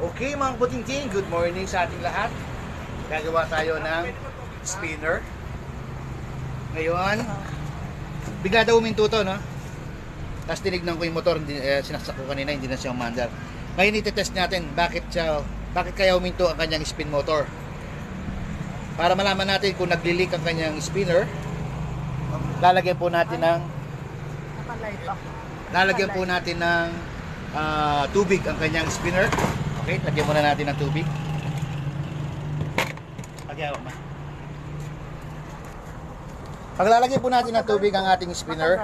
Okay mga putingting, good morning sa ating lahat. Gagawa tayo ng spinner. Ngayon, bigla daw uminto to, no? Tapos tinignan ko yung motor, sinaksak ko kanina, hindi na siya umandar. Ngayon itetest natin bakit kaya uminto ang kanyang spin motor. Para malaman natin kung nagli-leak ang kanyang spinner, lalagyan po natin ng tubig ang kanyang spinner. Okay, lagyan muna natin ng tubig. Pagyawak ma. Paglalagyan po natin ng tubig ang ating spinner,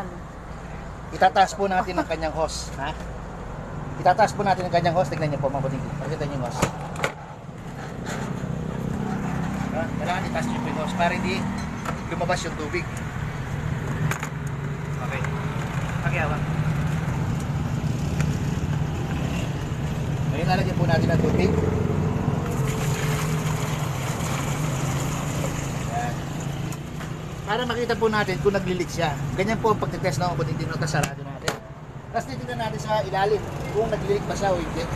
itataas po natin ang kanyang hose. Ha? Itataas po natin ang kanyang hose. Tignan niyo po mga puting. Pakita niyo yung hose. Kailangan itaas niyo yung hose para hindi lumabas yung tubig. Okay. Pagyawak. Ngayon lalagyan po natin ng tubig. Ayan. Para makita po natin kung nagli-leak siya. Ganyan po ang pagtitest ng kung hindi sarado natin. Tapos titignan natin sa ilalim kung nagli-leak ba siya o hindi.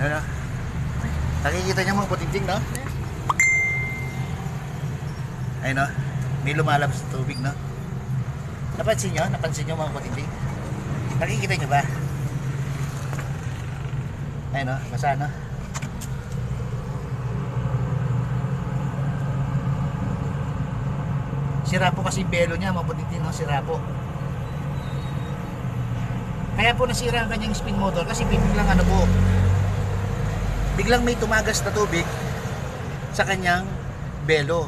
Ayan na. Nakikita niyo mga puting-ting, no? Ayun, no? May lumalabas sa tubig, no? Napansin nyo? Napansin nyo mga puting-ting? Nakikita nyo ba? Ayun, no? Basa, no? Sira po kasi belo niya mga puting-ting, no? Sira po. Kaya po nasira ang kanyang spin motor kasi biglang ano po, biglang may tumagas na tubig sa kanyang belo.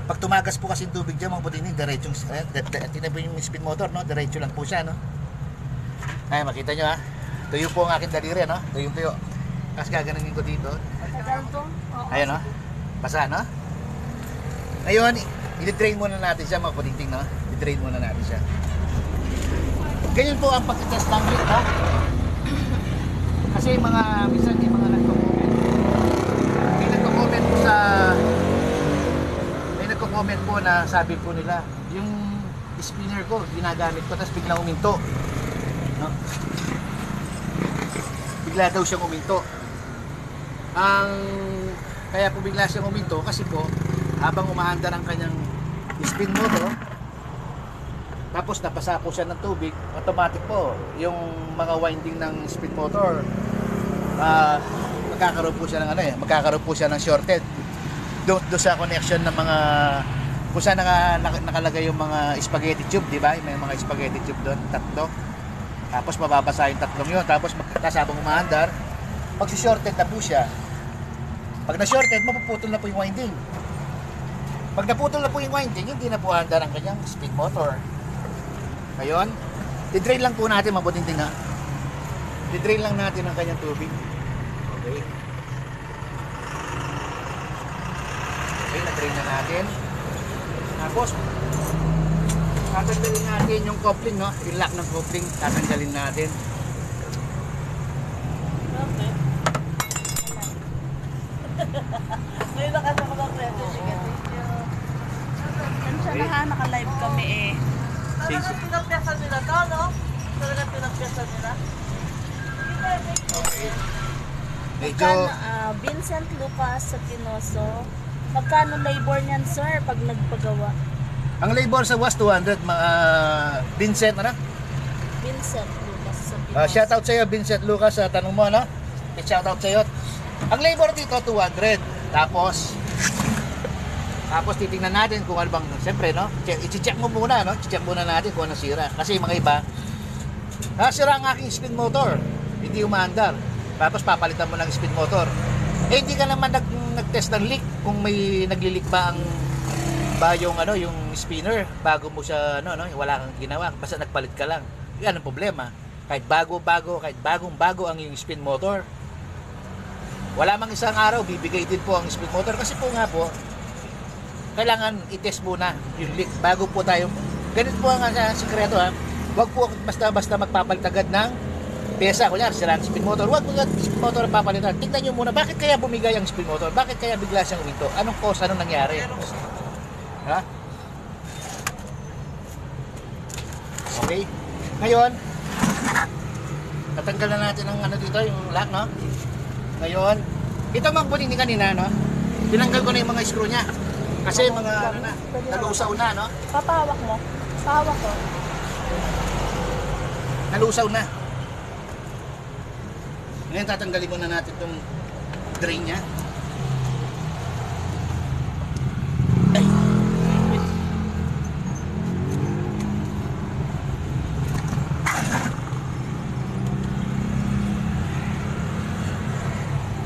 Pag tumagas po kasi yung tubig dyan mga puting, diretsong tinabi yung spin motor, no? Diretso lang po siya, no? Ay, makita nyo, ha? Tuyo po ang aking daliri, no? Tuyo. Tapos gaganunin ko dito. Ayan, no? Basa, no? Ngayon, i-drain muna natin siya mga puting, no? I-drain muna natin siya. Ganyan po ang pagtitest ng leak, ha? Kasi minsan yung mga nagko-comment po sa comment po na sabi po nila yung spinner ko ginagamit ko tapos biglang uminto, no? Bigla daw siyang uminto. Kaya po bigla siyang uminto kasi po habang umaandar ang kanyang spin motor tapos napasa po siya ng tubig, automatic po yung mga winding ng spin motor magkakaroon po siya ng shorted doon sa connection ng mga kung saan nakalagay yung mga spaghetti tube, di ba? May mga spaghetti tube doon, tatlo. Tapos mababasa yung tatlong yun. Tapos habang umaandar, pag shorted na po siya, pag na-shorted, mapuputol na po yung winding. Pag naputol na po yung winding, hindi na po andar ang kanyang spin motor. Ngayon, di-drain lang po natin, mabuting tingnan. Di-drain lang natin ang kanyang tubig. Okay. Okay, na-drain na natin. Tapos, tatanggalin natin yung coupling, no? Yung lock ng coupling, tatanggalin natin. Okay. Ngayon nakasama ko ng kwento, sige. Ansya na ha, naka-live kami eh. Talagang pinagpiasan nila to, no? Talagang pinagpiasan nila. Okay. Medyo... Vincent Lucas sa Tinoso. Magkano labor niyan, sir, pag nagpagawa? Ang labor sa was 200, Vincent, ano? Vincent Lucas sa Tinoso. Shoutout sa iyo, Vincent Lucas, sa tanong mo, no? Shoutout sa iyo. Ang labor dito, 200. Tapos titingnan natin kung ano bang, siyempre, no? I-check mo muna, no? I-check muna natin kung ano sira. Kasi mga iba, nasira ang aking spin motor, hindi umaandar. Tapos papalitan mo ng spin motor. Eh hindi ka naman nag-test ng leak kung may nagli-leak ba yung spinner bago mo siya wala kang ginawa, basta nagpalit ka lang. Yan ang problema. Kahit bagong-bago ang yung spin motor, wala mang isang araw bibigay din po ang spin motor kasi po nga po kailangan i-test muna yung leak bago po tayo. Ganito po ang sikreto, ha. Huwag po basta magpapalit agad ng pyesa, kunyari sira ang spin motor, wag mo spin motor ang papalitan. Tingnan nyo muna, bakit kaya bumigay ang spin motor? Bakit kaya bigla siyang uminto? Anong cause? Anong nangyari? Ha? Okay? Ngayon, tatanggal na natin ang ano dito, yung lock, no? Ngayon, ito mga buning ni kanina, no? Tinanggal ko na yung mga screw niya. Kasi mga, ano na, nalusaw na, no? Papahawak mo. Pahawak ko. Nalusaw na. Ngayon tatanggalin muna natin itong drain niya. Ay.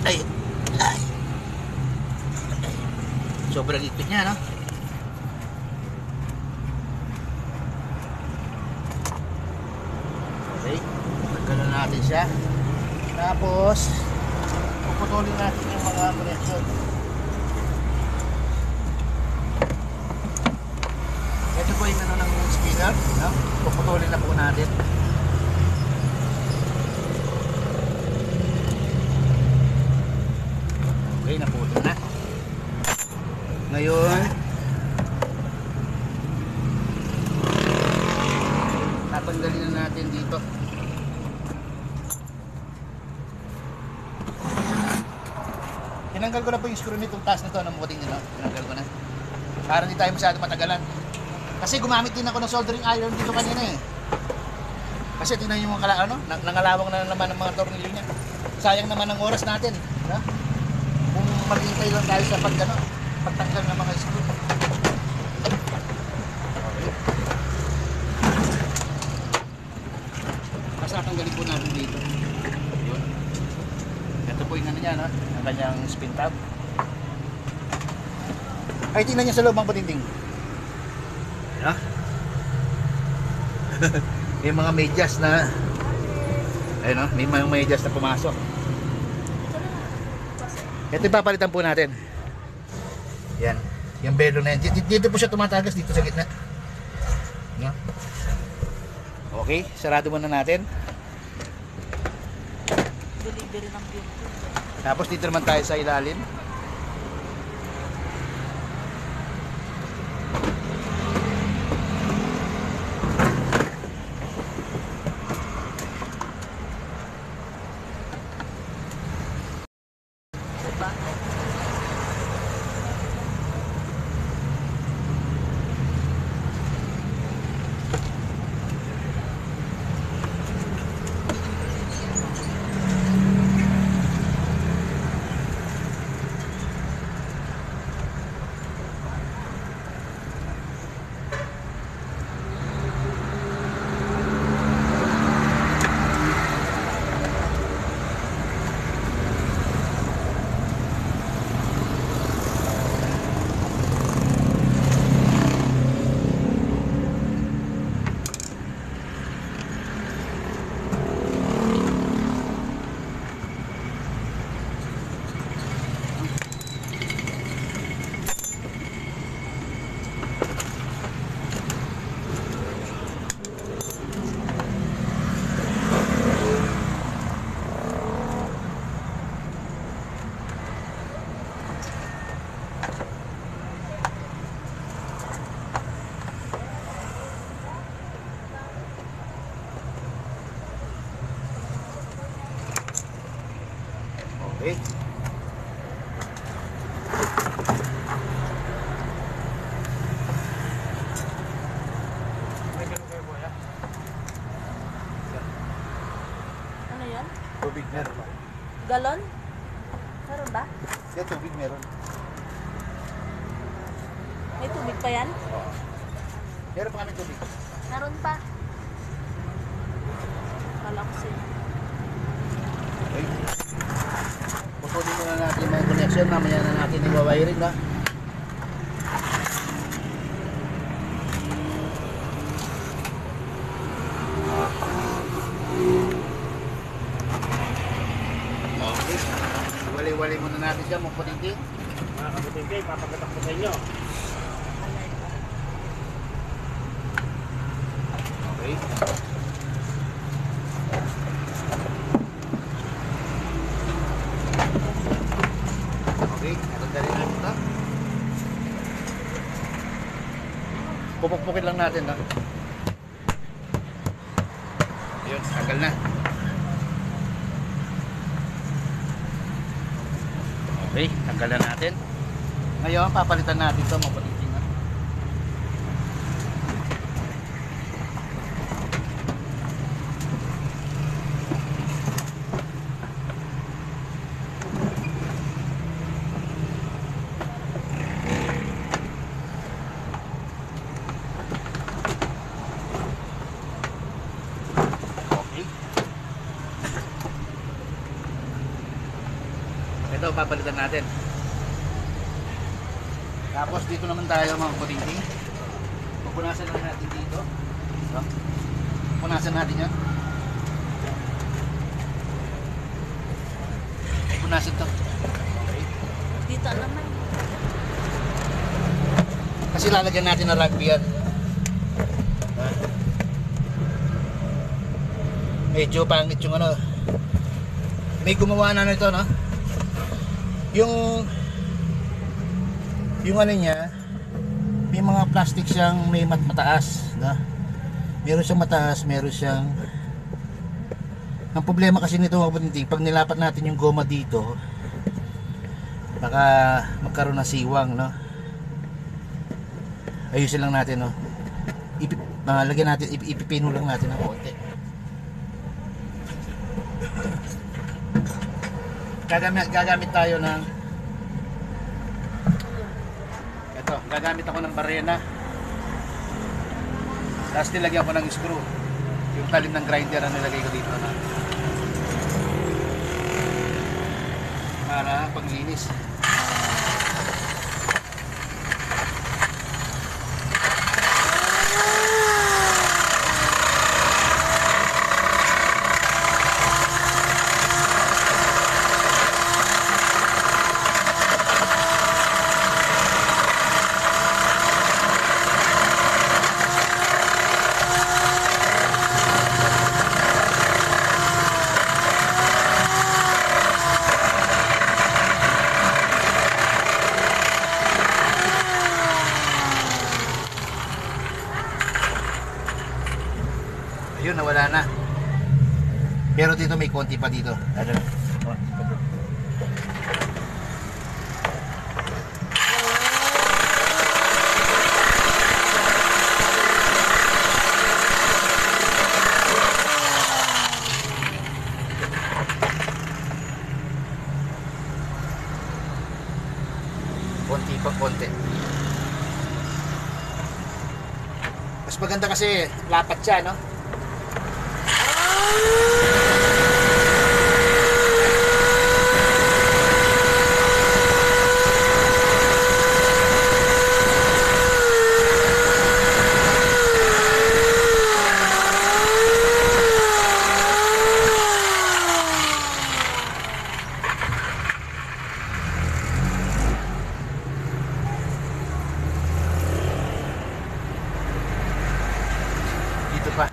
Ay. Ay. Sobrang ipit niya, no? Okay. Tanggalan natin siya. Tapos, puputulin natin yung mga connection. Ito po yung ano ng spinner, no? Puputulin na po natin. Okay, naputol na. Ngayon, tatanggalin na natin dito. Tinanggal ko na po yung screw nitong taas nito ng muting nyo, no? Tinanggal ko na. Para hindi tayo masyado matagalan. Kasi gumamit din ako ng soldering iron dito kanina eh. Kasi tingnan nyo mga ano, nangalawang na naman ng mga tornilyo niya. Sayang naman ang oras natin. No? Kung maghintay lang tayo sa pagtanggal ng mga screw. Okay. Basta tanggalin po natin dito. Yun. Ito po yung ano niya, no? Ang kanyang spin tab. Ay, tingnan niyo sa loob mga patinting. Yeah. May mga medyas na ayun, no? May mga medyas na pumasok. Ito yung papalitan po natin. Yan. Yung belo na yan. Dito po siya tumatagas dito sa gitna. No? Okay, sarado muna natin. Delivery ng beauty. Tapos dito naman tayo sa ilalim. Diba? Okay. Ano yan? Tubig meron ba? Galon? Meron ba? Yan, tubig meron. May tubig pa yan? Oo. Meron pa kami tubig. Meron pa. Kala ko sa'yo. Okay. Pupulin muna natin yung mga connection. Mamaya na natin i-wiring, no? Okay. Wali-wali muna natin siya, mga puting-ting. Mga kabutingke, papagatak ko sa inyo. Okay. no? Pupukpukin lang natin, no? Yun, tanggal na. Okay, tanggal na natin. Ngayon, papalitan natin ito, mapalitin na. Okay. Ito, papalitan natin. Tapos dito naman tayo mga kutingting. Pupunasan lang natin dito. So, pupunasan natin yan. Pupunasan to. Okay. Dito naman. Kasi lalagyan natin ng rugby yan. Medyo pangit yung ano. May gumawa na nito, no? Yung ano niya, may mga plastic siyang may mataas, no? Meron siyang mataas, meron siyang... Ang problema kasi nito mga putinting, pag nilapat natin yung goma dito, baka magkaroon ng siwang, no? Ayusin lang natin, no? Lagyan natin, ipipino lang natin ng konti. Gagamit tayo ng ito, gagamit ako ng barena, tapos nilagyan ko ng screw yung talim ng grinder na nilagay ko dito na para paglinis. Ayun, nawala na. Pero dito may konti pa dito. Ano? Konti pa, konti. Mas maganda kasi lapat siya, no? Dito pa.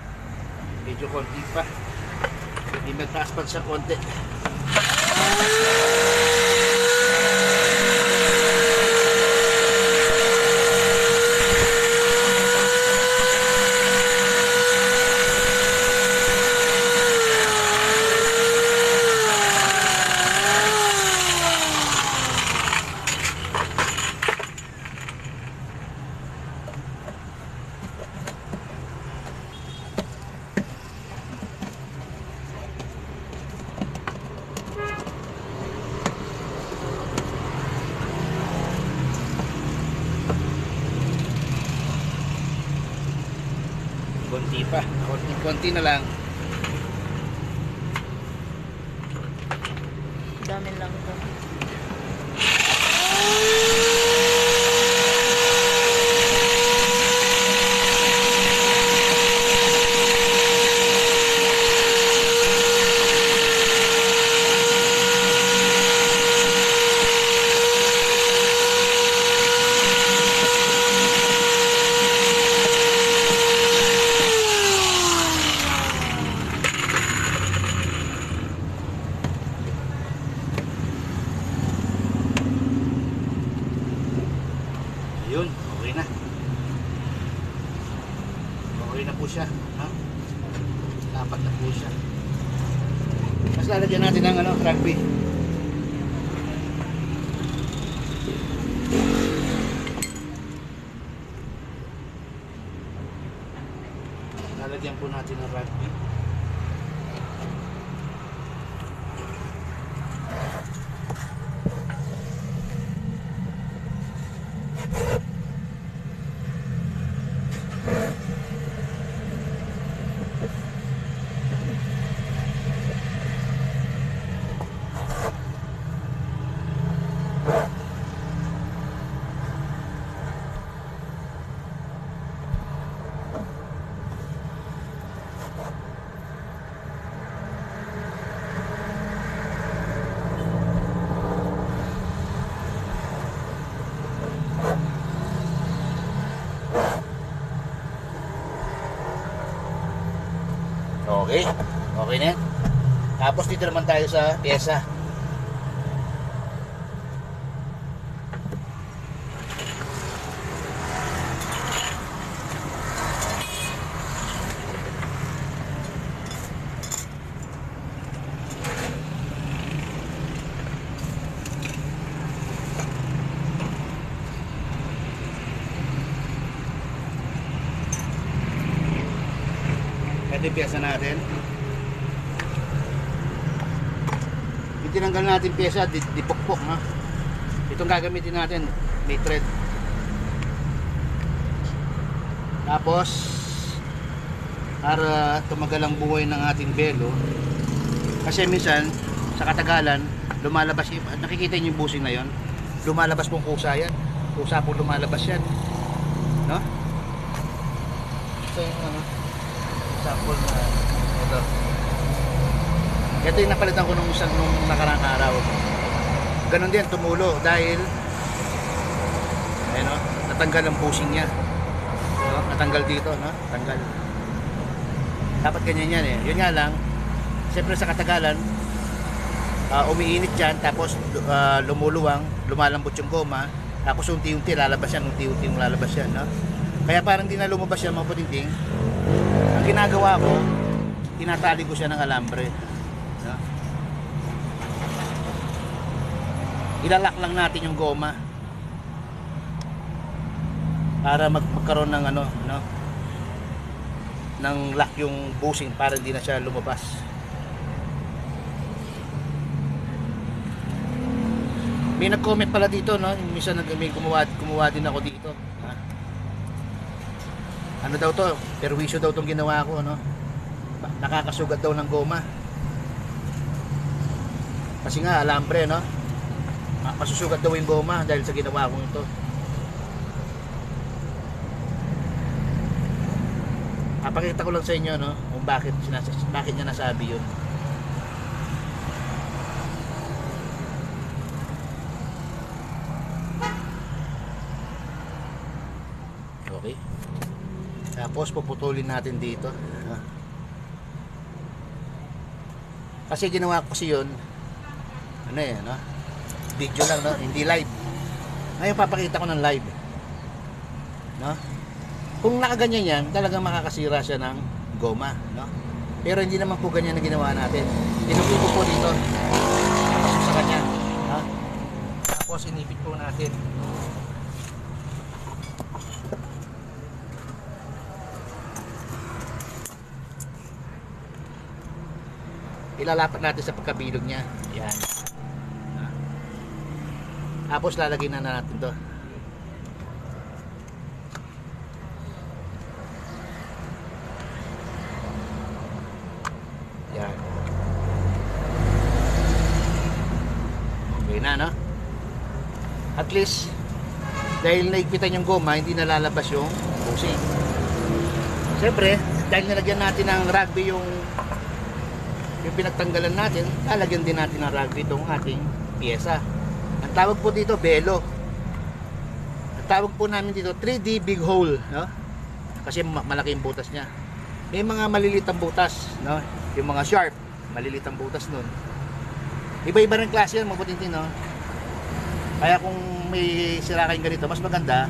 Medyo konti pa. Hindi nagtaas pa siya konti. Konti pa, konti na lang. Dami lang to. Yun, okay na. Okay na po siya. Ha? Dapat na po siya. Mas lalagyan natin ng rugby. Lalagyan po natin ng rugby. Okay. Okay na yan. Tapos dito naman tayo sa pyesa. Ito yung pyesa natin. Yung tinanggal natin pyesa, dipokpok ha. Itong gagamitin natin, may thread. Tapos para tumagal ang buhay ng ating belo, kasi minsan sa katagalan lumalabas, nakikita niyo yung busing na yon, lumalabas pong kusa yan. Kusa po lumalabas yan, no? So yung example na ito. Ito yung napalitan ko nung nakarang araw. Ganon din, tumulo dahil ayun, no? Natanggal ang bushing niya, no? Natanggal dito, no? Tanggal. Dapat ganyan yan eh. Yun nga lang, siyempre sa katagalan umiinit yan, tapos lumuluwang, lumalambot yung goma, tapos unti-unti lalabas yan, unti-unti lalabas yan, no? Kaya parang di na lumabas yan mga putingting. Ang ginagawa ko, tinatali ko siya ng alambre, no? Ilalak lang natin yung goma para magkaroon ng no, ng lock yung bushing para hindi na siya lumabas. May nag-comment pala dito, no? Minsan may kumuha din ako dito. Ha? Ano daw to? Perwisyo daw tong ginawa ko, no? Nakakasugat daw ng goma. Kasi nga alambre, no? Masusugat daw yung goma dahil sa ginawa kong ito. Papakita ko lang sa inyo, no, kung bakit niya nasabi yun. Okay. Tapos puputulin natin dito. Kasi ginawa ko kasi yun, ano eh, no? Video lang, no? Hindi live. Ngayon papakita ko ng live, no? Kung nakaganyan yan, talagang makakasira siya ng goma, no? Pero hindi naman po ganyan na ginawa natin. Tinupin ko po dito, tapos sa kanya, no? Tapos inipit po natin. Ilalapat natin sa pagkabilog niya. Yan. Tapos lalagyan na natin to. Yan. Okay na, no? At least dahil naigpitan yung goma, hindi nalalabas yung bushing. Siyempre, dahil nalagyan natin ng rugby yung pinagtanggalan natin, lalagyan din natin ng rugby itong ating pyesa. Ang tawag po dito, belo. Ang tawag po namin dito, 3D big hole, no? Kasi malaki yung butas niya. May mga maliliit ang butas, no? Yung mga sharp, maliliit ang butas nun. Iba-iba rin klase yan, mabutintin, no? Kaya kung may sira kayong ganito, mas maganda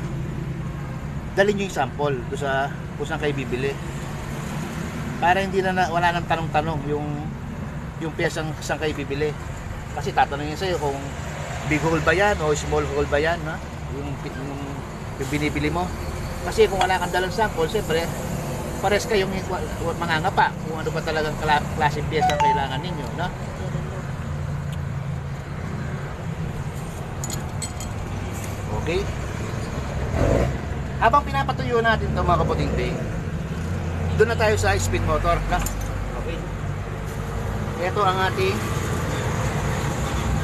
dali nyo yung sample doon sa kung saan kayo bibili. Para hindi wala nang tanong-tanong yung piyesang saan kayo bibili. Kasi tatanungin sa'yo kung big hole ba yan o small hole ba yan, ha? Yung binibili mo. Kasi kung wala kang dalang sample, siyempre, pares kayong mangangapa kung ano ba talagang klaseng piyesa ang kailangan ninyo, no? Okay? Habang pinapatuyo natin ito mga kaputing-ting, doon na tayo sa spin motor, no? Okay? Ito ang ating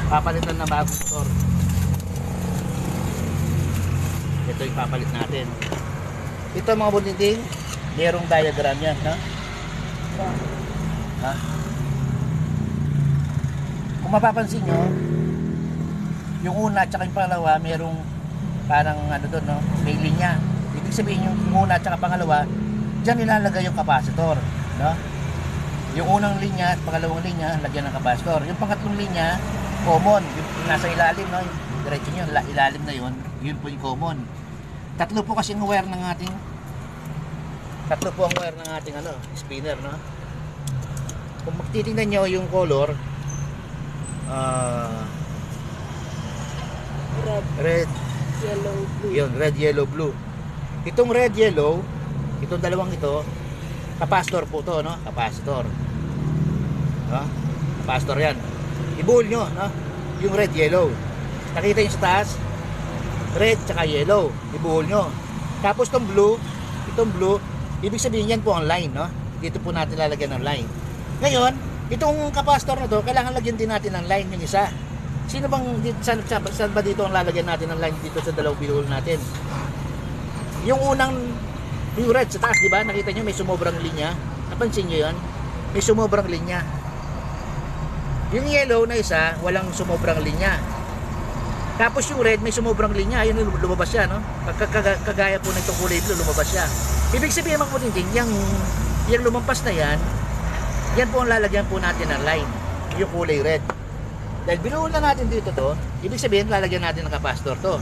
papalitan na bagong motor. Ito yung papalit natin. Ito mga kaputing-ting, merong diagram yan, no? Ha? Kung mapapansin nyo, yung una at saka yung pangalawa, merong parang ano doon, no? May linya. Ibig sabihin yung una at saka pangalawa, diyan nilalagay yung capacitor, no? Yung unang linya at pangalawang linya, lagyan ng capacitor. Yung pangatlong linya, common, yung nasa ilalim, no? Yung diretso nyo, ilalim na yun, yun po yung common. Tatlo po kasi ang wire ng ating ano, spinner, no? Kung magtitingnan nyo yung color, red, Yellow, blue. yun, red, yellow, blue. Itong red, yellow, itong dalawang ito, capacitor po to, no? Capacitor. No? Capacitor yan. Ibuhol nyo, no? Yung red, yellow. Nakita nyo sa taas? Red, tsaka yellow. Ibuhol nyo. Tapos itong blue, ibig sabihin yan po ang line, no? Dito po natin lalagyan ng line. Ngayon, itong capacitor na to, kailangan lagyan din natin ng line yung isa. Sino bang, saan ba dito ang lalagyan natin ng line dito sa dalawang bihol natin? Yung unang, yung red sa taas, di ba? Nakita nyo may sumobrang linya. Napansin nyo yun? May sumobrang linya. Yung yellow na isa, walang sumobrang linya. Tapos yung red, may sumobrang linya. Ayun, lumabas siya, no? Kagaya po nitong kulay blue, lumabas siya. Ibig sabihin mga kutinting, yung lumampas na yan po ang lalagyan po natin ng line. Yung kulay red. Dahil binuhol na natin dito to, ibig sabihin lalagyan natin ng capacitor to.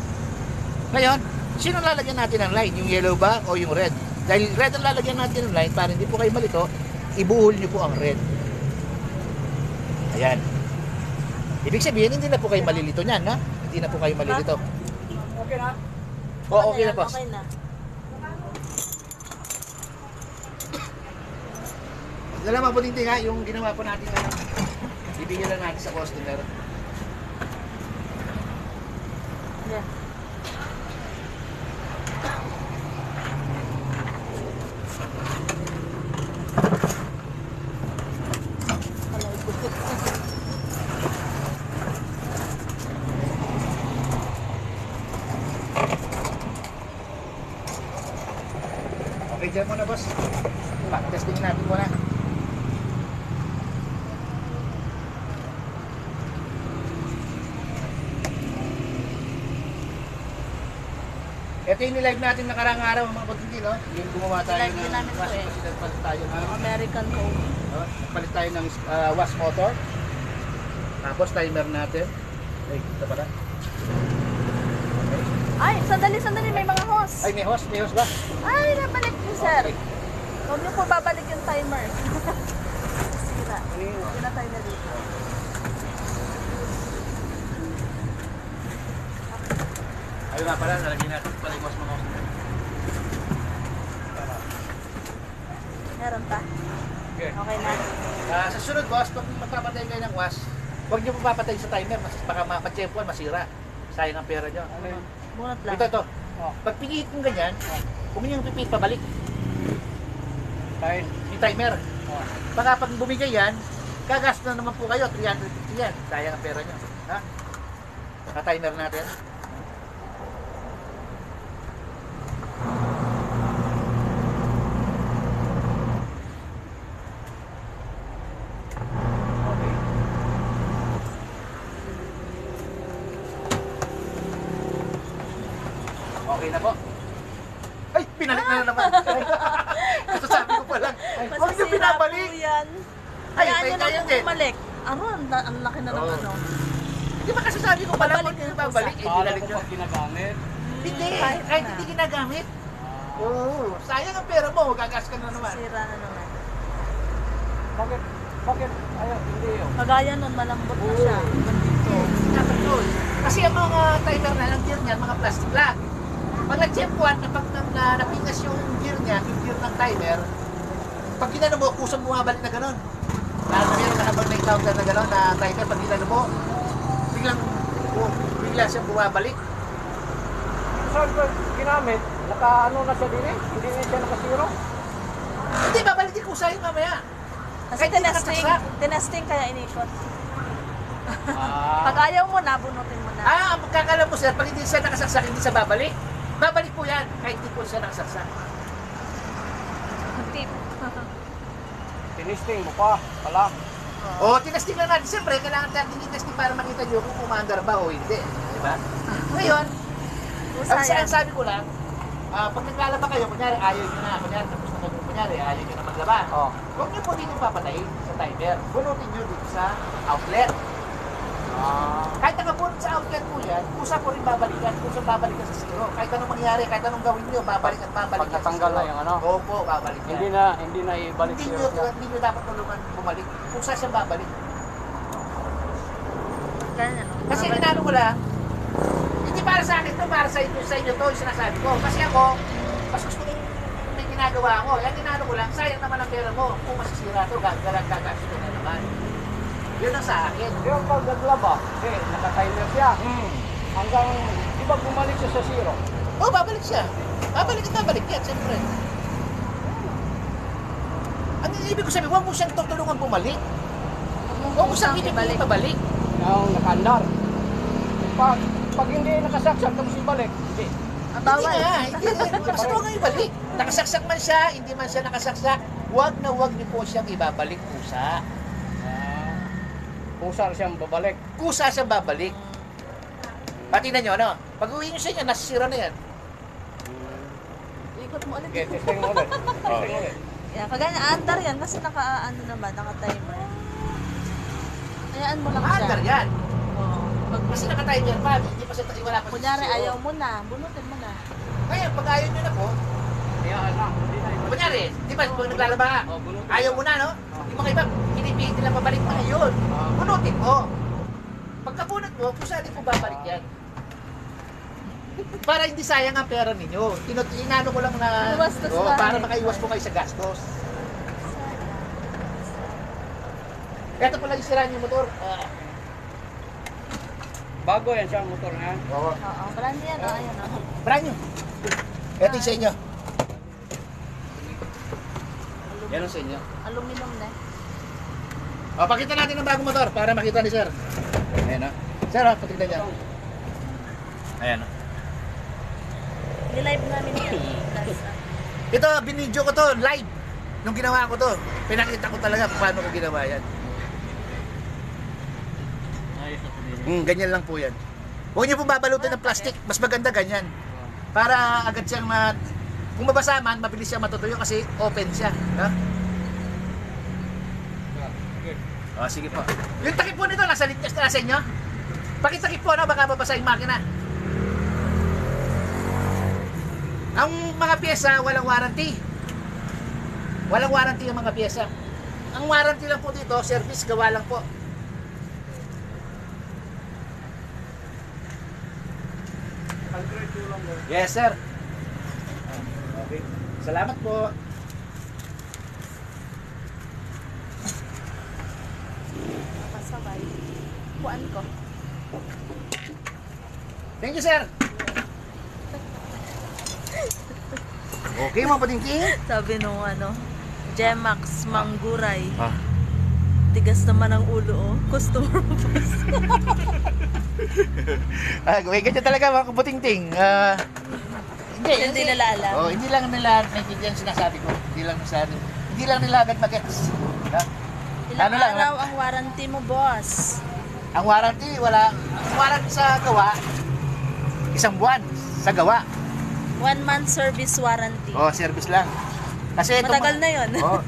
Ngayon, sino lalagyan natin ng line? Yung yellow ba o yung red? Dahil red ang lalagyan natin ng line para hindi po kayo malito, ibuhol nyo po ang red. Ayan. Ibig sabihin, hindi na po kayo malilito niyan, ha? Hindi na po kayo malilito. Okay na? O, okay na po. Okay na. Alam mo po din ha, yung ginawa po natin na ibigyan lang natin sa customer. Yeah. Okay, dyan muna boss. Testing natin muna. Ito yung nilive natin nakarang araw mga pagkindi, no? Yung gumawa tayo Nilive din ng namin to, wash, eh. palit tayo ng American home. palit tayo ng wash motor. Tapos timer natin. Ay, ito pala. Ay, sandali, may mga hose. Ay, may hose ba? Ay, nabalik niyo, sir. Okay. Huwag niyo po babalik yung timer. Sira. Hindi na tayo na dito. Ayun nga pala, nalagyan natin pala yung wash motor. Meron pa? Okay. Okay na. Sa sunod boss, pag magpapatay kayo ng wash, huwag niyo papatay sa timer, baka matsempuan, masira. Sayang ang pera niyo. Bunot lang. Ito. Pag pinihit kong ganyan, huwag niyo yung pipihit pabalik. Yung timer. Baka pag bumigay yan, gagastos na naman po kayo, 350 yan. Sayang ang pera niyo. Ha? Naka-timer natin. Okay na po. Ay, pinalik na naman. Kasasabi ko pa lang. Huwag niyo Masisira pinabalik. po yan. Ay, Hayaan niyo na kaya po din. bumalik. Ang laki na ng Oo. ano. Di ba kasasabi ko pala, Babalik huwag niyo din po babalik. Eh, Paano dinalik ko niyo. pag ginagamit? Hindi, Kahit kahit na. hindi ginagamit. Oo, sayang ang pera mo, gagas ka na naman. Sira na naman. Bakit? Bakit? Ayaw, hindi yun. Kagaya nun, malambot na siya. Ganito. Dapat yun. Kasi ang mga timer na, ang gear niyan, mga plastic lang. Pag nag-check-1, napingas yung gear niya, yung gear ng timer, pag ginano mo, kusang bumabalik na gano'n. Lalo na meron ka habang na-encounter na gano'n na timer, pag ginano mo, bigla siyang bumabalik. Saan ba ginamit? Naka-ano na siya din eh? Hindi na siya nakasiro? Hindi, babalik din kusa yung mamaya. Kasi Kahit hindi nakasaksak. tinesting kaya inikot. Ah. Pag ayaw mo na, bunutin mo na. Ang magkakalam mo sir, pag hindi siya nakasaksak, hindi siya babalik. Babalik po yan, kahit hindi po siya nakasaksak. Tip. Tinisting mo pa pala. O, tinasting lang natin. Siyempre, kailangan natin tinasting para makita nyo kung kumandar ba o hindi. Diba? Ngayon, ang Sayang. sabi ko lang, pag naglalaba kayo, kunyari ayaw nyo na, kunyari tapos na kayo, kunyari ayaw nyo na maglaba. Oh. Huwag nyo po dito papatayin sa timer. Bunutin nyo dito sa outlet. Ah. Kahit nakabunot sa outlet po yan, kusa po rin babalikan, kusa babalikan sa zero. Kahit anong mangyari, kahit anong gawin nyo, babalik at babalik Pag natanggal na yung ano? Opo, babalik yan. Hindi na ibalik Hindi zero nyo, siya. hindi nyo dapat tulungan bumalik. Kusa siya babalik. Ganyan, no? Kasi inano ko lang, hindi para sa akin to, para sa inyo to, yung sinasabi ko. Kasi ako, mas gusto ko may ginagawa ko. Yan inano ko lang, sayang naman ang pera mo. Kung masisira to, gagasto ko na naman. Yun ang sa akin. Yung pag naglaba, naka-timer siya. Hanggang, di ba bumalik siya sa zero? Oh, babalik siya. Babalik at babalik yan, siyempre. Ang ibig ko sabihin, huwag mo siyang tutulungan bumalik. Huwag mo siyang ibalik pabalik. Yung nakaandar. Pag hindi nakasaksak, tapos ibalik, hindi. Ang bawal. Hindi nga, hindi nga. Basta huwag nga ibalik. Nakasaksak man siya, hindi man siya nakasaksak, huwag na huwag niyo po siyang ibabalik kusa. Kusa siyang babalik. Kusa siyang babalik. Pati na nyo, ano? Pag uwi nyo sa inyo, nasisira na yan. Ikot mo ulit. Okay, testing mo ulit. Testing ulit. Yeah, kagaya andar yan kasi naka-ano naman, naka-timer. Hayaan mo lang siya. Maandar yan. Oo. Kasi nakatayo dyan pa, hindi pa siya, wala pa siya. Kunyari, zero. ayaw mo na, bunutin mo na. Ngayon, pag ayaw nyo na po, Hayaan lang, hindi na ibalik. kunyari, di ba, pag naglalaba ka, Oh, bunutin. ayaw mo na, no? Yung mga iba, pinipilit nila pabalik na yun. Bunutin mo. Pagkabunot mo, kung saan din po babalik yan. Para hindi sayang ang pera ninyo. Inano ko lang na, Iwas-tos oh, lang. para makaiwas po kayo sa gastos. Ito pala yung sira yung motor. Bago yan siya ang motor na yan. Oo. Oo, brand yan, oh, ayan, oh. Brand new. Ito yung sa inyo. Yan ang sa inyo. Aluminum na. O, pakita natin ang bagong motor para makita ni sir. Ayan o. Sir, o, patignan niya. Ayan o. Nilive namin yan. Plus, Ito, binidyo ko to, live. Nung ginawa ko to, pinakita ko talaga kung paano ko ginawa yan. Ganyan lang po yan. Huwag niyo po babalutin ng plastic. Mas maganda ganyan. Para agad siyang kung mabasa man, mabilis siyang matutuyo kasi open siya. Ha? O, sige po. Yung takip po nito, nasa linyas na sa inyo. Pakitakip po, no? Baka mabasa yung makina. Ang mga pyesa, walang warranty. Walang warranty yung mga pyesa. Ang warranty lang po dito, service gawa lang po. Yes, sir. Okay. Salamat po. nakasabay. Kuan ko. Thank you, sir. Okay, mga patingking. Sabi nung Gemax Mangguray. Ah. Tigas naman ang ulo, oh. Customer mo pa. Ganyan talaga mga kabutingting. Hindi nila alam. Oh, hindi lang nila naintindihan sinasabi ko. Hindi lang nila agad magets. Ilang Ano lang, araw ang warranty mo, boss? Ang warranty, ang warranty sa gawa, 1 buwan sa gawa. 1 month service warranty. Oh, service lang. Kasi itong Matagal na yun. Oh.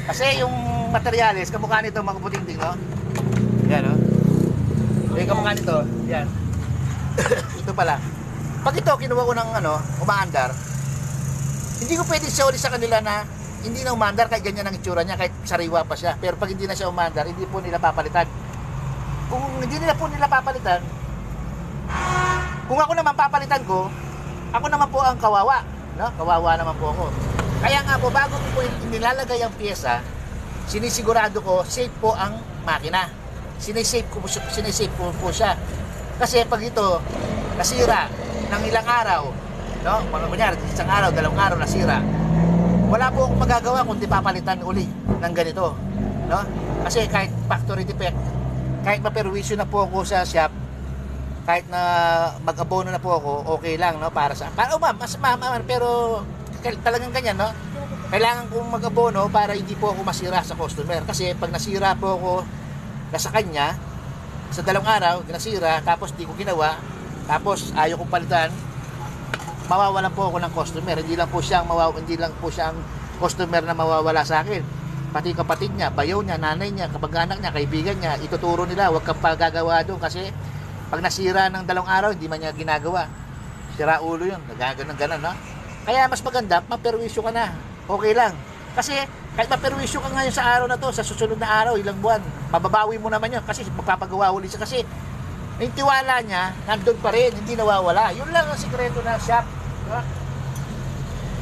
Kasi yung materyales, kamukha nito mga kabutingting, no? Yan, no? Yung kamukha nito, yan. Ito pala. Pag ito, kinuha ko ng umaandar, Hindi ko pwede sorry sa kanila na hindi na umandar kahit ganyan ang itsura niya, kahit sariwa pa siya. Pero pag hindi na siya umandar, hindi po nila papalitan. Kung hindi nila po nila papalitan, kung ako naman papalitan ko, ako naman po ang kawawa, no? Kawawa naman po ako. Kaya nga po, bago ko po nilalagay ang pyesa, sinisigurado ko safe po ang makina. Sinisave ko po siya. Kasi pag ito nasira ng ilang araw, no? Kunyari, isang araw, 2 araw nasira, wala po akong magagawa kundi papalitan uli ng ganito, no? Kasi kahit factory defect, kahit maperwisyo na po ako sa shop, kahit na mag-abono na po ako, okay lang, no? Para pero talagang ganyan, no? Kailangan kong mag-abono para hindi po ako masira sa customer. Kasi pag nasira po ako sa kanya, sa 2 araw, nasira, tapos di ko ginawa, tapos ayaw kong palitan, mawawalan po ako ng customer. Hindi lang po siya ang customer na mawawala sa akin. Pati kapatid niya, bayaw niya, nanay niya, kapag-anak niya, kaibigan niya, ituturo nila, huwag kang pagagawa doon kasi pag nasira ng 2 araw, hindi man niya ginagawa. Sira ulo yun, nagaganon, no? Kaya mas maganda, maperwisyo ka na. Okay lang. Kasi kahit maperwisyo ka ngayon sa araw na to, sa susunod na araw, ilang buwan, mababawi mo naman yun kasi magpapagawa uli siya. Kasi yung tiwala niya, nandun pa rin, hindi nawawala. Yun lang ang sikreto ng shop. No?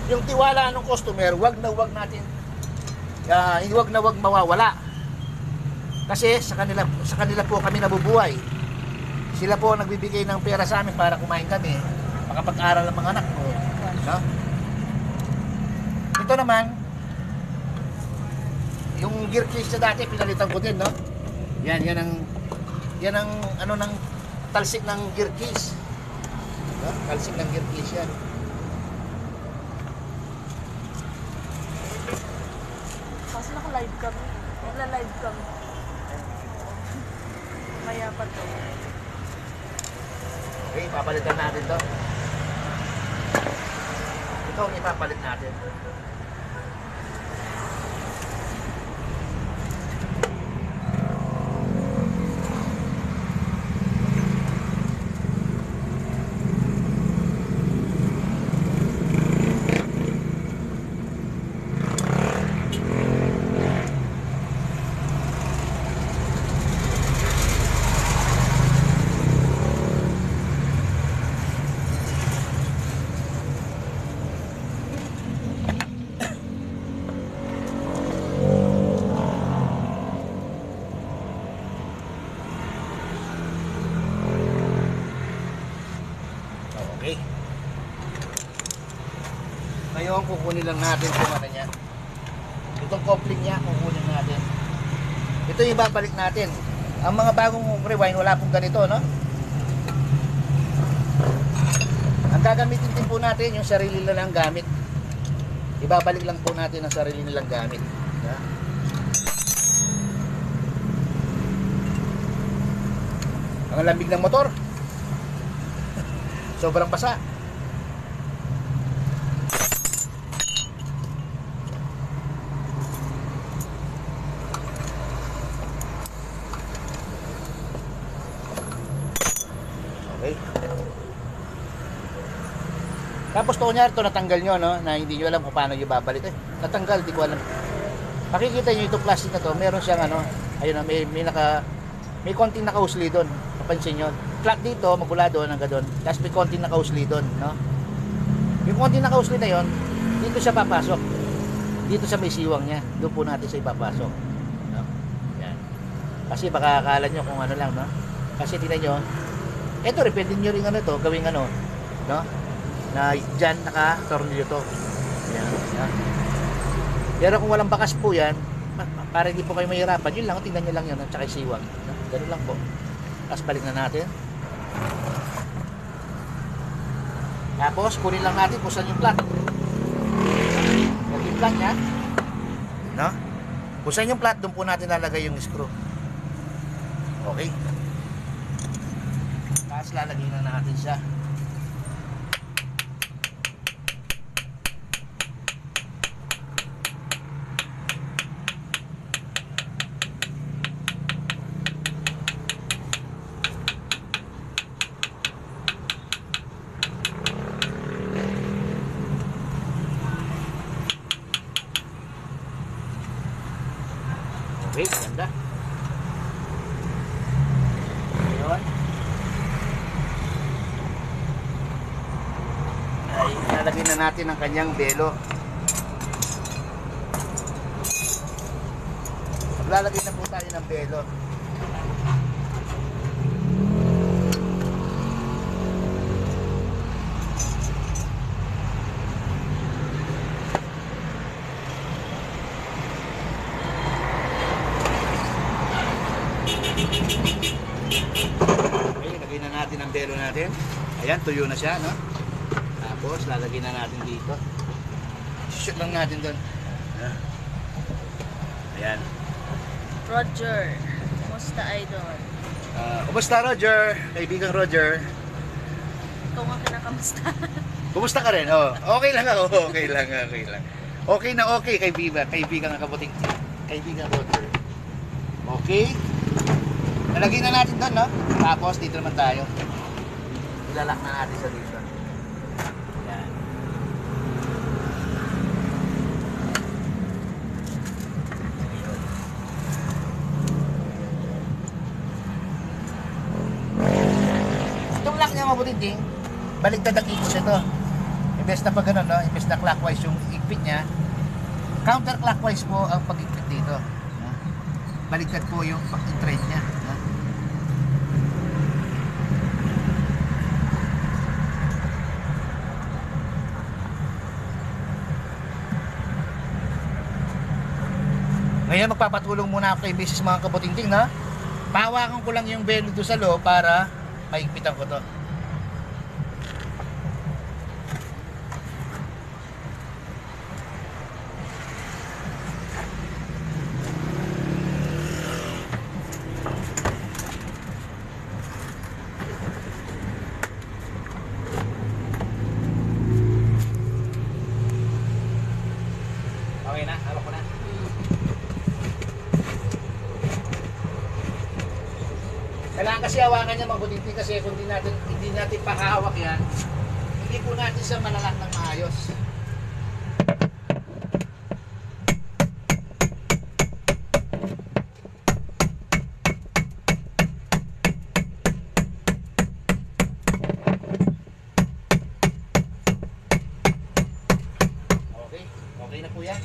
Yung tiwala ng customer, wag na wag mawawala. Kasi sa kanila po kami nabubuhay. Sila po ang nagbibigay ng pera sa amin para kumain kami, makapag-aral ang mga anak ko, no? Ito naman, yung gear case na dati pinalitan ko din, no? Yan ang ano ng talsik ng gear case. No? Talsik ng gear case yan. Kasi naka-live kami. Nagla-live kami. Maya pa to. Okay, papalitan natin to. Ito ang ipapalit natin. Okay. Ngayon, kukunin lang natin kung ano niya. Itong coupling niya, kukunin natin. Ito yung ibabalik natin. Ang mga bagong rewind, wala pong ganito, no? Ang gagamitin din po natin, yung sarili nilang gamit. Ibabalik lang po natin ang sarili nilang gamit. Yeah. Ang lamig ng motor. Sobrang basa. Okay. Tapos to niya, ito natanggal nyo, no? Na hindi nyo alam kung paano nyo babalik. Natanggal, di ko alam. Makikita nyo itong plastic na to, meron siyang ano, ayun, may konting nakausli doon. Papansin nyo. Flat dito, magula doon, hanggang doon. Tapos may konting nakausli doon, no? Yung konting nakausli na yon, dito siya papasok. Dito sa may siwang niya. Doon po natin siya ipapasok. No? Yan. Kasi baka akala nyo kung ano lang, no? Kasi tingnan nyo, eto, pwede nyo rin ano to, gawing ano, no? Na dyan naka-tornilyo to. Yan. Yan. Pero kung walang bakas po yan, para hindi po kayo mahirapan, yun lang, tingnan nyo lang yun, at saka yung siwang. No? Ganun lang po. Tapos balik na natin. Tapos kunin lang natin kung saan yung plat. Yung plat niya, no? Kung saan yung plat, doon po natin lalagay yung screw. Okay. Tapos lalagay na natin siya. Okay, ganda. Ayun. Ay, lalagyan na natin ang kanyang belo. Maglalagay na po tayo ng belo. Okay, lagay na natin ang belo natin. Ayan, tuyo na siya, no? Tapos, lalagay na natin dito. Shoot lang natin doon. Ayan. Roger, kumusta idol? Kumusta, Roger? Kaibigang Roger. Ikaw nga kinakamusta. Kumusta ka rin? Oh, okay lang ako. Okay lang, okay lang. Okay na okay, kaibigan ang kabuting. Kaibigang Roger. Okay. Nalagay na natin doon, no? Tapos, dito naman tayo. Ilalak na natin sa dito. Yan. Itong lock niya mabuting, baligtad ang ikot nito. Imbes na pag ganun, no? Imbes na clockwise yung ikpit niya, counterclockwise po ang pag-ikpit dito. No? Baligtad po yung pag-trade niya. No? Ngayon magpapatulong muna ako kay Mrs. mga kabutingting, na pahawakan ko lang yung belo doon sa loob para maigpitan ko to. Okay na, hawak ko na. Kailangan kasi hawakan niya mabuti kasi kung hindi natin pahawak yan, hindi po natin siya malalak ng maayos. Okay, okay na po yan.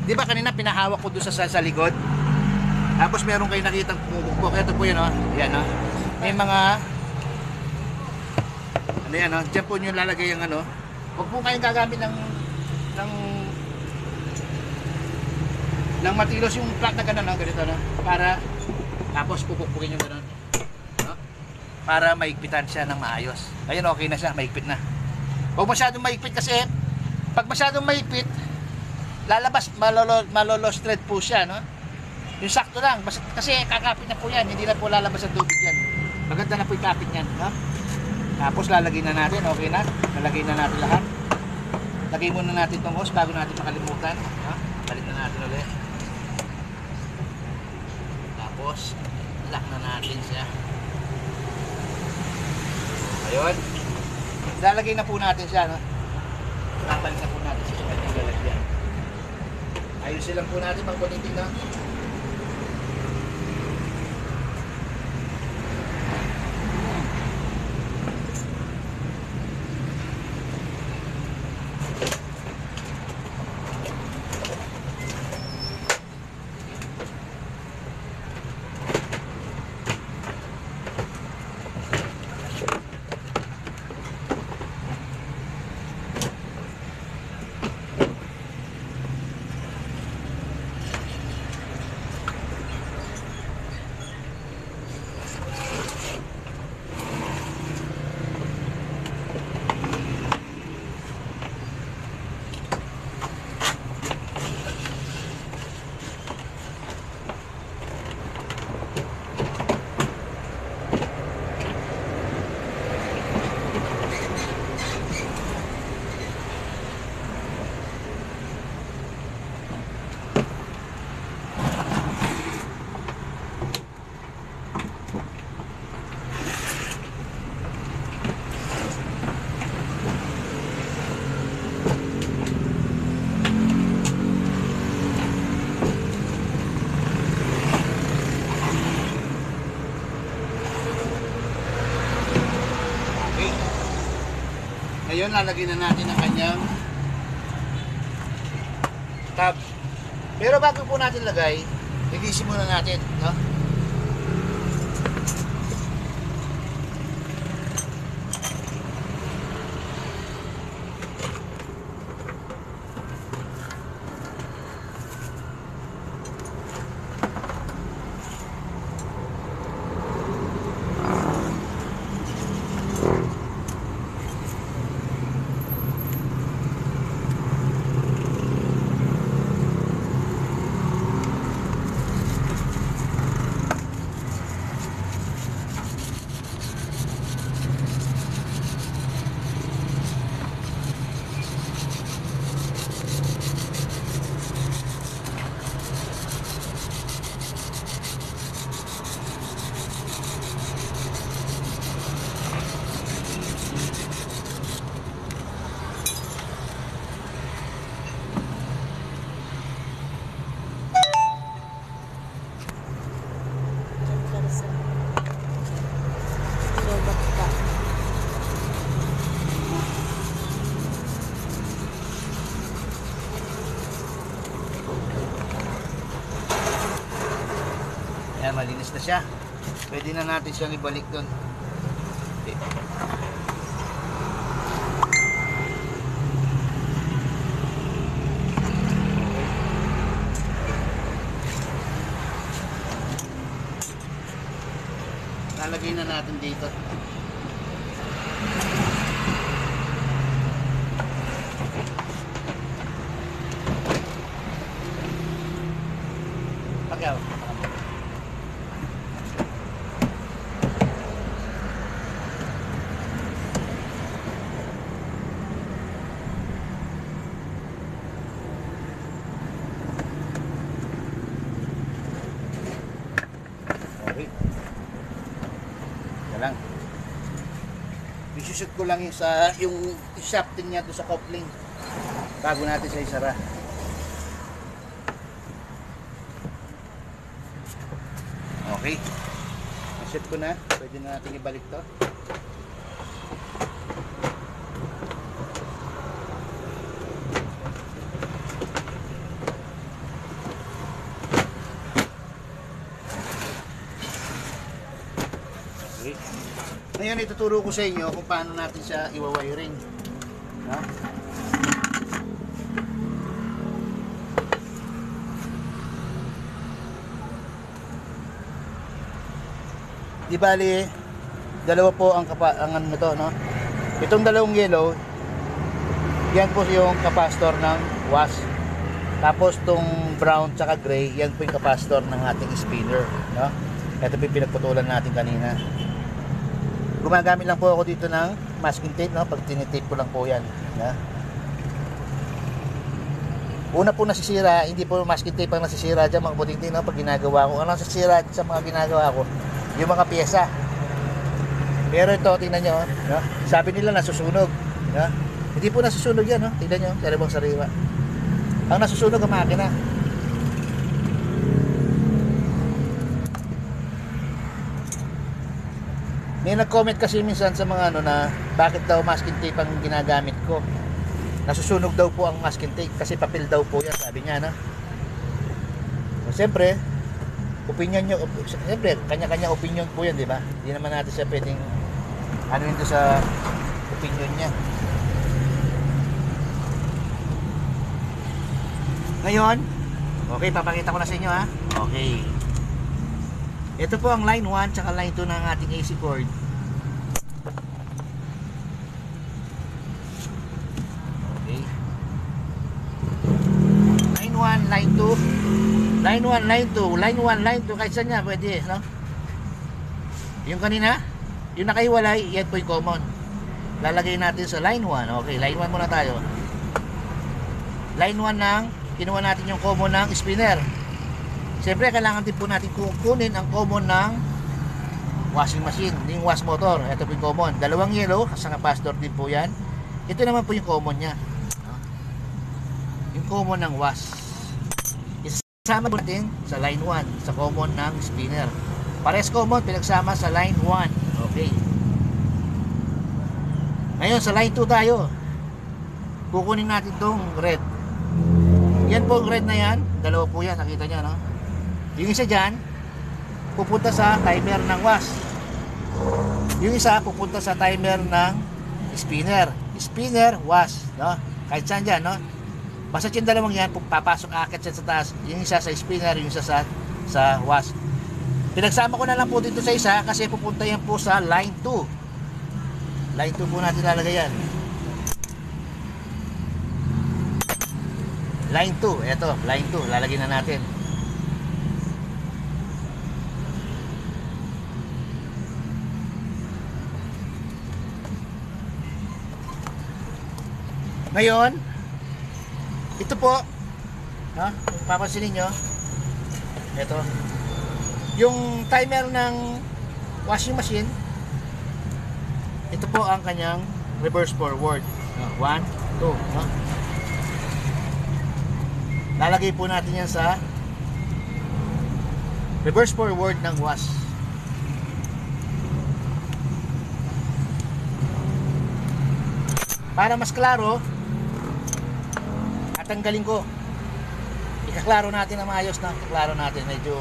Di ba kanina pinahawak ko doon sa likod? Tapos meron kayo nakitang bubukbok. Ito po yun, oh. Yan, oh. May mga ano yan, oh. Diyan po nyo lalagay yung ano. Huwag po kayong gagamit ng matilos yung plug na gano'n, no? Ganito, no? Para tapos pupukpukin yung gano'n, no? Para maigpitan siya ng maayos. Ayun, okay na siya, maigpit na. Huwag masyadong maigpit kasi pag masyadong maigpit, lalabas, malolos thread po siya, no? Yung sakto lang, basta, kasi kakapit na po yan, hindi na po lalabas ang tubig yan. Maganda na po yung kapit yan, no? Tapos lalagay na natin, okay na? Lalagay na natin lahat. Lagay muna natin itong hose bago natin makalimutan, no? Balik na natin ulit. Tapos, lock na natin siya. Ayun. Lalagay na po natin siya, no? Lalagay na po natin siya sa kanyang lalagyan. Ayusin lang po natin pag buniting na. Ngayon, lalagyan na natin ang kanyang tab. Pero bago po natin lagay, linisin muna natin, no? Diyan ka sa lobat ka. Ayan, malinis na siya. Pwede na natin siyang ibalik doon. Okay. Lalagay na natin dito. Pagyaw. Okay. Yan lang. Isushoot ko lang yung sa yung shafting niya doon sa coupling bago natin sa isara. Okay. I-shoot ko na. Pwede na natin ibalik to. Okay. Ngayon ituturo ko sa inyo kung paano natin siya iwa-wiring. Ha? Di bali, dalawa po ang ano to, no? Itong dalawang yellow, yan po yung capacitor ng wash. Tapos tong brown tsaka gray, yan po yung capacitor ng ating spinner, no? Ito po yung pinagputulan natin kanina. Gumagamit lang po ako dito ng masking tape, no? Pag tinitape ko lang po yan, no? Una po nasisira, hindi po masking tape ang nasisira dyan mga puting-ting, no? Pag ginagawa ko, ano nasisira sa mga ginagawa ko? Yung mga pyesa. Pero ito, tingnan nyo, no? Sabi nila nasusunog, no? Hindi po nasusunog yan, no? Tingnan nyo, karibang sariwa. Ang nasusunog ang makina. May nag-comment kasi minsan sa mga ano na bakit daw masking tape ang ginagamit ko. Nasusunog daw po ang masking tape kasi papel daw po yan, sabi niya, no? Siyempre, opinion nyo, siyempre, kanya-kanya opinion po yan, di ba? Hindi naman natin siya pwedeng ano yun sa opinion niya. Ngayon, okay, papakita ko na sa inyo, ha? Okay. Ito po ang line 1 tsaka line 2 ng ating AC cord. Okay. Line 1, line 2. Line 1, line 2, line 1, line 2, kahit saan niya pwede, no? Yung kanina, yung nakahiwalay, yan po yung common. Lalagay natin sa line 1. Okay, line 1 muna tayo. Line 1 ng, kinuha natin yung common ng spinner. Siyempre, kailangan din po natin kukunin ang common ng washing machine, yung wash motor. Ito po yung common. Dalawang yellow, sa capacitor din po yan. Ito naman po yung common niya. Yung common ng wash. Isasama po natin sa line 1, sa common ng spinner. Pares common, pinagsama sa line 1. Okay. Ngayon, sa line 2 tayo. Kukunin natin tong red. Yan po, red na yan. Dalawa po yan, nakita nyo, no? Yung isa dyan, pupunta sa timer ng wash. Yung isa, pupunta sa timer ng spinner. Spinner, wash, no? Kahit saan dyan, no? Basta yung dalawang yan, papasok akit siya sa taas. Yung isa sa spinner, yung isa sa wash. Pinagsama ko na lang po dito sa isa kasi pupunta yan po sa line 2. Line 2 po natin lalagay yan. Line 2, eto, line 2, lalagyan na natin. Ngayon, ito po, ha, kung papansinin nyo, ito, yung timer ng washing machine, ito po ang kanyang reverse forward. 1, 2, no? Lalagay po natin yan sa reverse forward ng wash. Para mas klaro, tatanggalin ko. Ikaklaro natin na maayos na. Ikaklaro natin. Medyo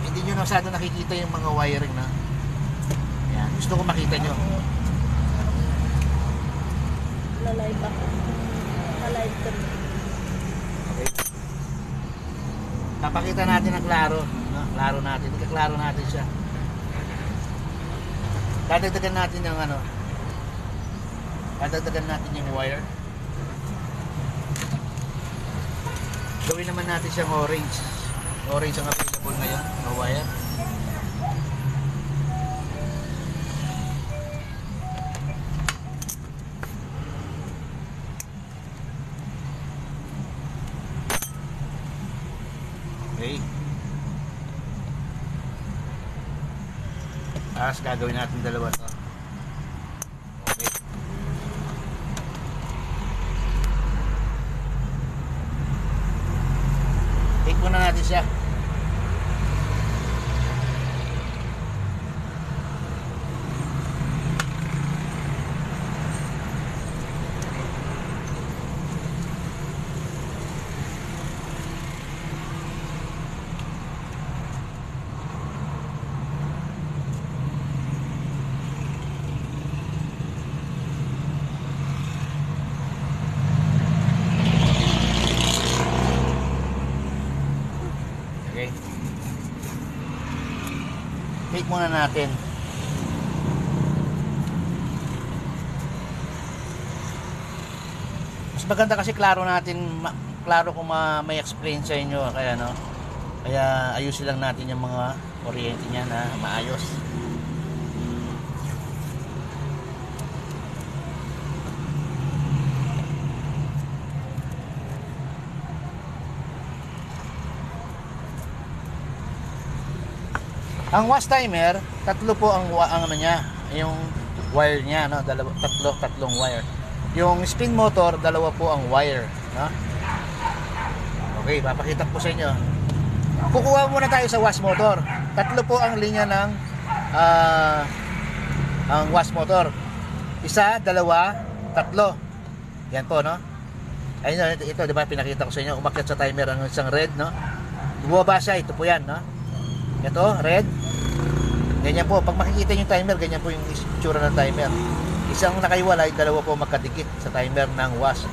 hindi nyo masyado nakikita yung mga wiring na. Yan. Gusto ko makita nyo. Lalive ako. Lalive kami. Okay. Papakita natin ang klaro. No? Klaro natin. Ikaklaro natin siya. Dadagdagan natin yung ano. Dadagdagan natin yung wire. Gawin naman natin siyang orange. Orange ang available ngayon na wire. Okay. Tapos gagawin natin dalawa to. Okay. Take muna natin siya. Okay. Take muna natin. Mas maganda kasi klaro natin, klaro kung may explain sa inyo kaya no. Kaya ayusin lang natin yung mga kuryente niya na maayos. Ang wash timer, tatlo po ang ano niya, yung wire niya, no? Tatlong wire. Yung spin motor, dalawa po ang wire, no? Okay, papakita ko sa inyo. Kukuha muna tayo sa wash motor. Tatlo po ang linya ng ang wash motor. Isa, dalawa, tatlo. Yan po, no? Ayun, ito, di ba, pinakita ko sa inyo, umakyat sa timer ang isang red, no? Bumaba siya, ito po yan, no? Ito, red. Ganyan po. Pag makikita yung timer, ganyan po yung itsura ng timer. Isang nakaiwalay, dalawa po magkadikit sa timer ng wash.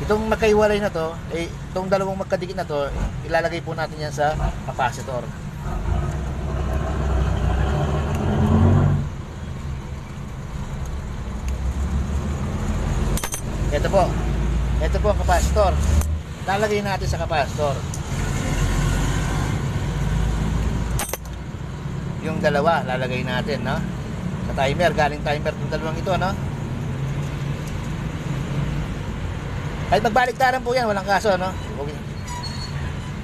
Itong magkaiwalay na to, itong dalawang magkadikit na to, ilalagay po natin yan sa capacitor. Ito po. Ito po ang capacitor. Lalagay natin sa capacitor. Yung dalawa lalagay natin, no? Sa timer, galing timer yung dalawang ito, no? Kahit magbaliktaran po yan, walang kaso, no? Okay.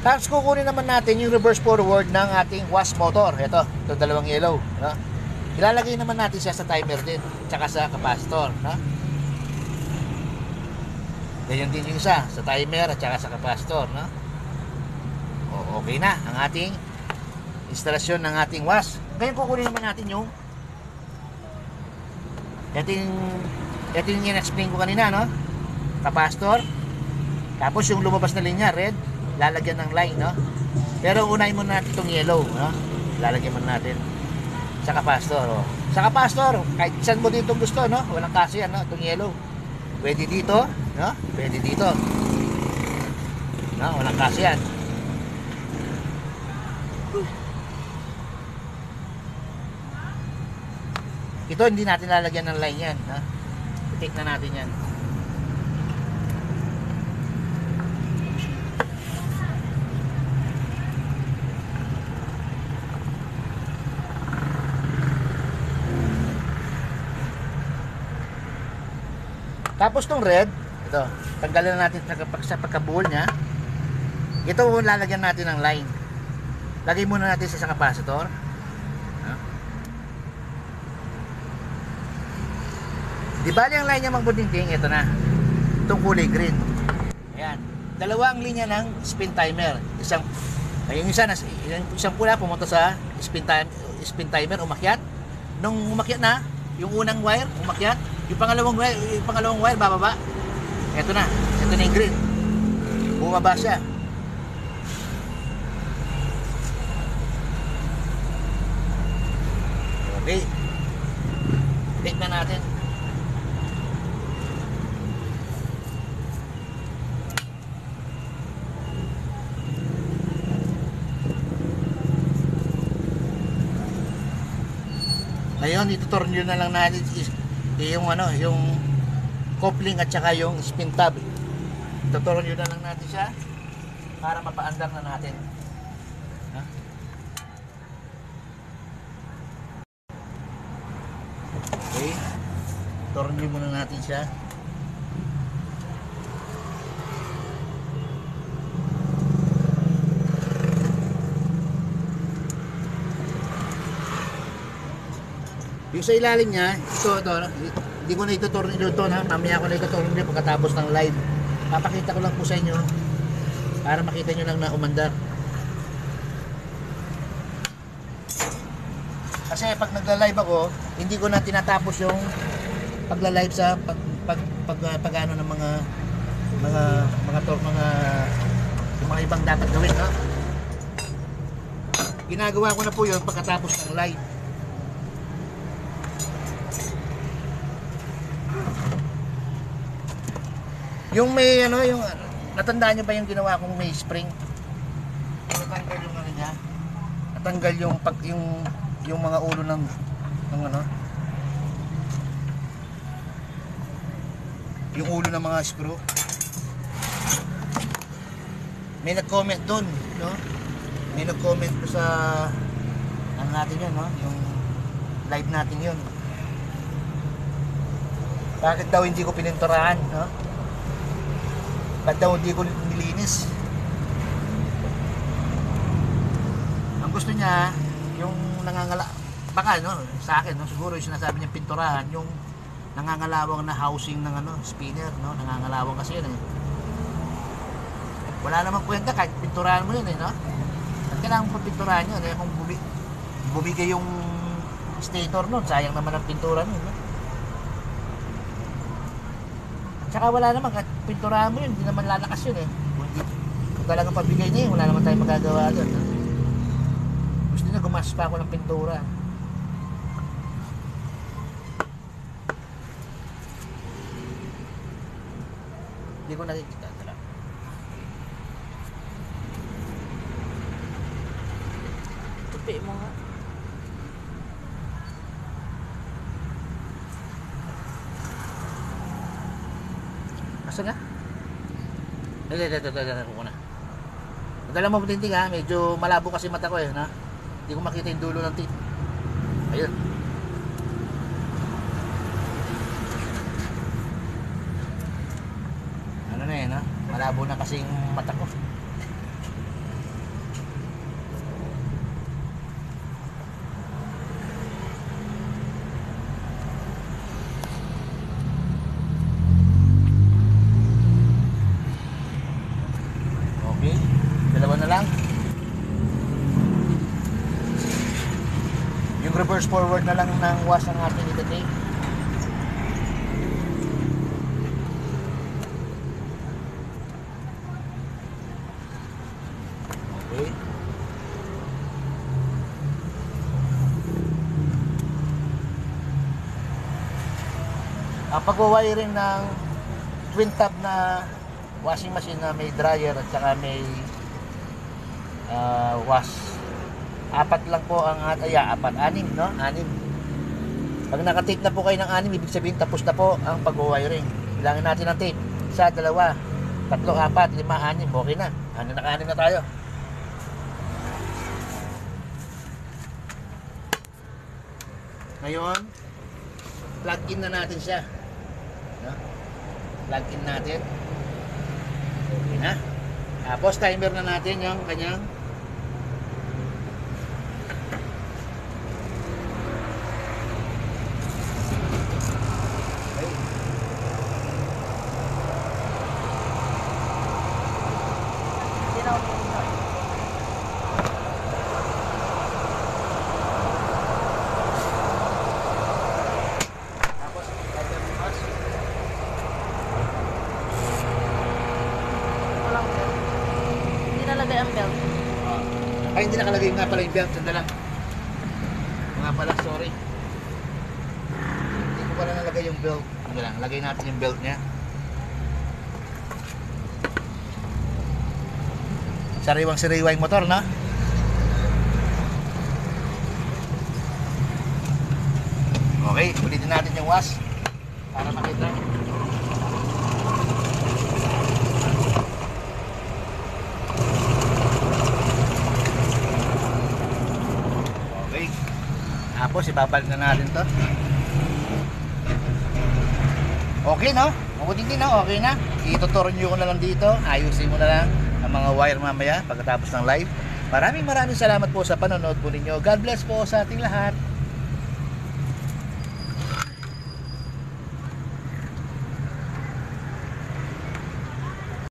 Tapos kukunin naman natin yung reverse forward ng ating wash motor. Ito, itong dalawang yellow, no? Ilalagay naman natin siya sa timer din, tsaka sa capacitor, no? Ganyan din yung isa, sa timer at tsaka sa capacitor, no? O, okay na ang ating instalasyon ng ating wash. Ngayon kukunin naman natin yung Ito yung in-explain ko kanina, no? Kapastor. Tapos yung lumabas na linya, red, lalagyan ng line, no? Pero unahin muna natin itong yellow, no? Lalagyan muna natin sa kapastor, oh. Sa kapastor, kahit saan mo dito gusto, no? Walang kaso yan, no? Itong yellow. Pwede dito, no? Pwede dito. No? Walang kaso yan. Ito, hindi natin lalagyan ng line yan, no? I-take na natin yan. Tapos tong red, ito, tanggalin na natin sa pagkabuhol niya. Ito lalagyan natin ng line. Lagay muna natin sa capacitor. Di bali ang line niya magbudingting, ito na. Itong kulay green. Ayan. Dalawang linya ng spin timer. Yung isang pula pumunta sa spin timer, umakyat. Nung umakyat na, yung unang wire umakyat. Yung pangalawang wire bababa. Ito na yung green. Bumaba siya. Okay. Take na natin. Ngayon, itutornyo na lang natin yung coupling at saka yung spin tab. Itutornyo na lang natin siya para mapaandar na natin. Okay. Tornyo muna natin siya. Yung sa ilalim niya, ito, hindi ko na itutornilyo ito, ha? Mamaya ko na itutornilyo pagkatapos ng live. Papakita ko lang po sa inyo para makita nyo lang na umandar. Kasi pag nagla-live ako, hindi ko na tinatapos yung pagla-live sa pag-ano ng mga ibang dapat gawin, no? Ginagawa ko na po yun pagkatapos ng live. Yung may yung natandaan nyo ba yung ginawa kong may spring? Natanggal yung niya. Natanggal yung mga ulo ng yung ulo ng mga screw. May nag-comment doon, no? May nag-comment ko sa natin yun, no? Yung live natin yun. Bakit daw hindi ko pininturahan, no? Ba't daw hindi ko nilinis? Ang gusto niya, yung baka sa akin, no, siguro yung sinasabi niya pinturahan, yung nangangalawang na housing ng spinner, no? Nangangalawang kasi yun, eh. Wala namang kwenta kahit pinturahan mo yun, eh, no? At kailangan mo pinturahan yun, eh, kung bumigay yung stator nun, sayang naman ang pintura nun, no? Tsaka wala naman, at pinturahan mo yun, hindi naman lalakas yun, eh. Kung talagang pabigay niya yun, wala naman tayong magagawa doon, no? Gusto niya gumastos pa ako ng pintura. Hindi ko nakikita talaga. Tupi mo nga. Asa nga? Ito na. Madala mo tinting, ha, medyo malabo kasi mata ko, eh, na. Hindi ko makita yung dulo ng teeth. Ayun. Ano na, eh, na? Malabo na kasi yung mata ko. Okay, dalawa na lang. Yung reverse forward na lang ng wash ang ating ito-take. Ang pag-wiring ng twin tub na washing machine na may dryer at saka may wash. 4 lang po ang anim, no? 6. Pag naka-tape na po kayo ng 6, ibig sabihin tapos na po ang pag-wiring. Bilangin natin ang tape. 1, 2, 3, 4, 5, 6. Okay na. Naka-6 na tayo. Ngayon, plug in na natin siya. No? Plug in natin. Okay na. Tapos timer na natin yung kanyang Hindi nalagay ang belt. ay hindi nakalagay nga pala yung belt. Sanda lang. Nga pala, sorry. Hindi ko pala nalagay yung belt. Sanda lang, lagay natin yung belt niya. Sariwang-sariwa yung motor, no? Okay, ulitin natin yung wash para makita. Okay. Tapos ibabalik na natin to. Okay, no? Mabuti din, no? Okay na. Ituturo nyo ko na lang dito. Ayusin mo na lang ang mga wire mamaya pagkatapos ng live. Maraming salamat po sa panonood po ninyo. God bless po sa ating lahat.